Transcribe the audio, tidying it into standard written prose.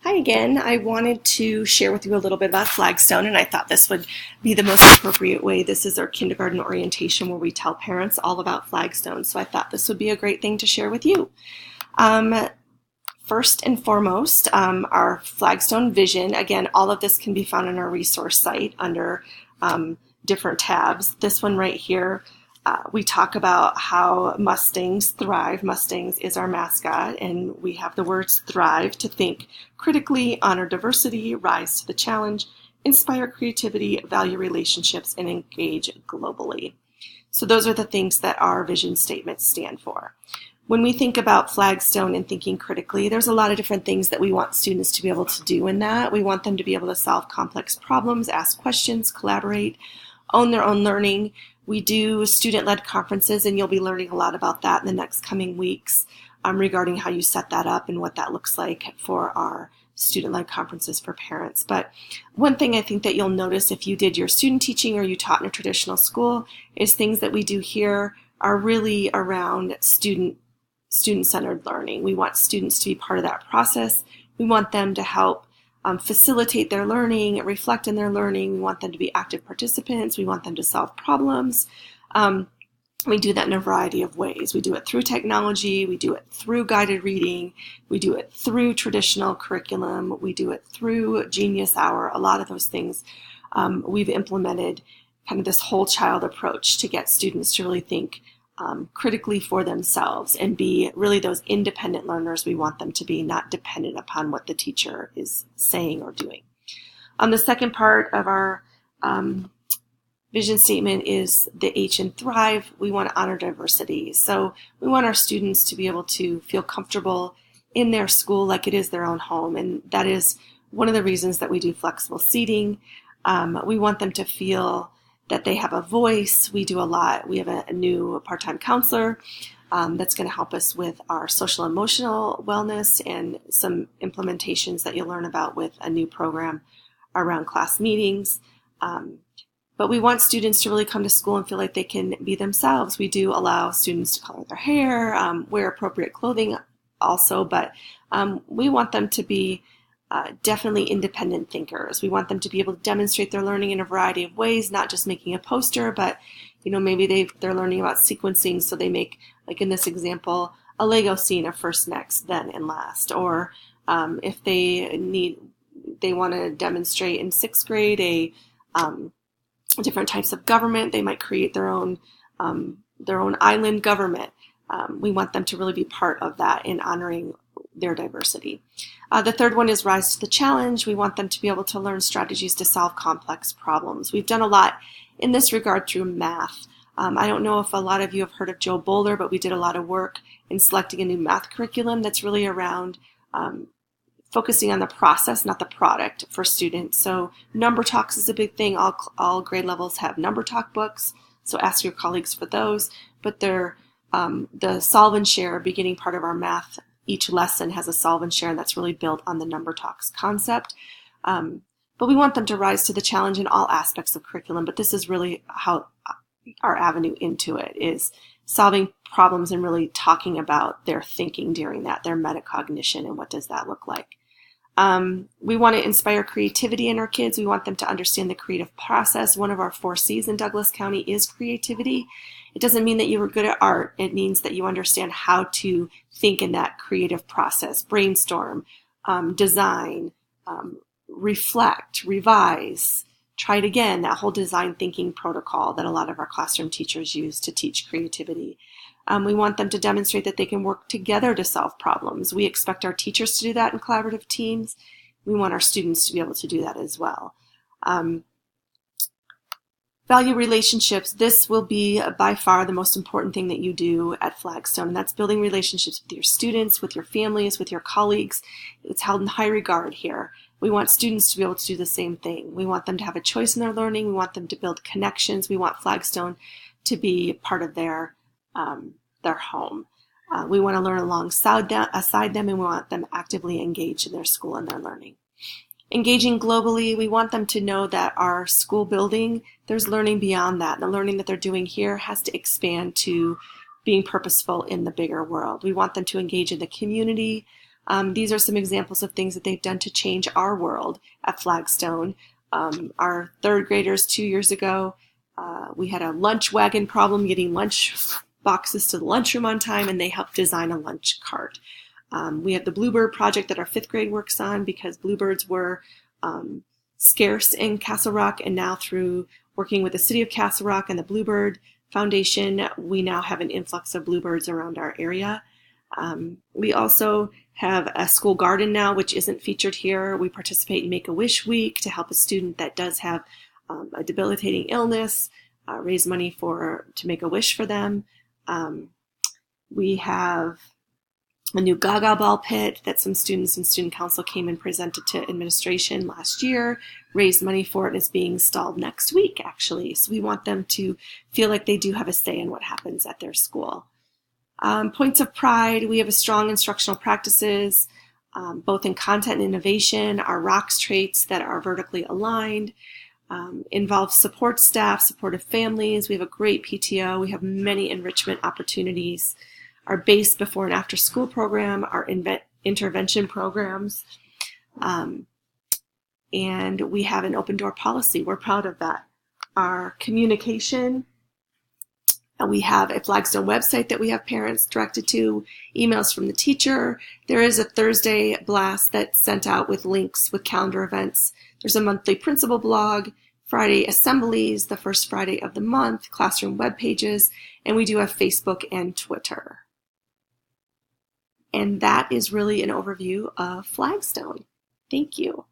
Hi again. I wanted to share with you a little bit about Flagstone, and I thought this would be the most appropriate way. This is our kindergarten orientation where we tell parents all about Flagstone, so I thought this would be a great thing to share with you. First and foremost, our Flagstone vision. Again, all of this can be found on our resource site under different tabs. This one right here, we talk about how Mustangs thrive. Mustangs is our mascot, and we have the words thrive to think critically, honor diversity, rise to the challenge, inspire creativity, value relationships, and engage globally. So those are the things that our vision statements stand for. When we think about Flagstone and thinking critically, there's a lot of different things that we want students to be able to do in that. We want them to be able to solve complex problems, ask questions, collaborate, own their own learning. We do student-led conferences, and you'll be learning a lot about that in the next coming weeks regarding how you set that up and what that looks like for our student-led conferences for parents. But one thing I think that you'll notice if you did your student teaching or you taught in a traditional school is things that we do here are really around student-centered learning. We want students to be part of that process. We want them to help facilitate their learning, reflect in their learning. We want them to be active participants. We want them to solve problems. We do that in a variety of ways. We do it through technology. We do it through guided reading. We do it through traditional curriculum. We do it through Genius Hour. A lot of those things we've implemented kind of this whole child approach to get students to really think critically for themselves and be really those independent learners we want them to be, not dependent upon what the teacher is saying or doing. The second part of our vision statement is the H in Thrive. We want to honor diversity. So we want our students to be able to feel comfortable in their school like it is their own home. And that is one of the reasons that we do flexible seating. We want them to feel that they have a voice. We do a lot. We have a new part-time counselor that's going to help us with our social emotional wellness and some implementations that you'll learn about with a new program around class meetings. But we want students to really come to school and feel like they can be themselves. We do allow students to color their hair, wear appropriate clothing also, but we want them to be definitely independent thinkers. We want them to be able to demonstrate their learning in a variety of ways, not just making a poster, but maybe they're learning about sequencing, so they make, like in this example, a Lego scene of first, next, then, and last. Or if they want to demonstrate in sixth grade different types of government, they might create their own island government. We want them to really be part of that in honoring their diversity. The third one is rise to the challenge. We want them to be able to learn strategies to solve complex problems. We've done a lot in this regard through math. I don't know if a lot of you have heard of Joe Boulder, but we did a lot of work in selecting a new math curriculum that's really around focusing on the process, not the product for students. So Number Talks is a big thing. All grade levels have Number Talk books, so ask your colleagues for those. But they're the solve and share, beginning part of our math. Each lesson has a solve and share, and that's really built on the Number Talks concept. But we want them to rise to the challenge in all aspects of curriculum, but this is really how our avenue into it is solving problems and really talking about their thinking during that, their metacognition, and what does that look like. We want to inspire creativity in our kids. We want them to understand the creative process. One of our 4 C's in Douglas County is creativity. It doesn't mean that you were good at art. It means that you understand how to think in that creative process, brainstorm, design, reflect, revise, try it again, that whole design thinking protocol that a lot of our classroom teachers use to teach creativity. We want them to demonstrate that they can work together to solve problems. We expect our teachers to do that in collaborative teams. We want our students to be able to do that as well. Value relationships. This will be by far the most important thing that you do at Flagstone, and that's building relationships with your students, with your families, with your colleagues. It's held in high regard here. We want students to be able to do the same thing. We want them to have a choice in their learning. We want them to build connections. We want Flagstone to be part of their home. We want to learn alongside them, and we want them actively engaged in their school and their learning. Engaging globally, we want them to know that our school building, there's learning beyond that. The learning that they're doing here has to expand to being purposeful in the bigger world. We want them to engage in the community. These are some examples of things that they've done to change our world at Flagstone. Our third graders 2 years ago, we had a lunch wagon problem getting lunch boxes to the lunchroom on time, and they helped design a lunch cart. We have the Bluebird project that our 5th grade works on because bluebirds were scarce in Castle Rock, and now through working with the City of Castle Rock and the Bluebird Foundation, we now have an influx of bluebirds around our area. We also have a school garden now, which isn't featured here. We participate in Make-A-Wish Week to help a student that does have a debilitating illness, raise money to make a wish for them. We have a new Gaga ball pit that some students and student council came and presented to administration last year, raised money for it, and is being installed next week, actually. So we want them to feel like they do have a say in what happens at their school. Points of pride, we have a strong instructional practices, both in content and innovation, our ROCKS traits that are vertically aligned, involve support staff, supportive families. We have a great PTO. We have many enrichment opportunities. Our base before and after school program, our intervention programs, and we have an open door policy. We're proud of that. Our communication, we have a Flagstone website that we have parents directed to, emails from the teacher. There is a Thursday blast that's sent out with links with calendar events. There's a monthly principal blog, Friday assemblies, the first Friday of the month, classroom web pages, and we do have Facebook and Twitter. And that is really an overview of Flagstone. Thank you.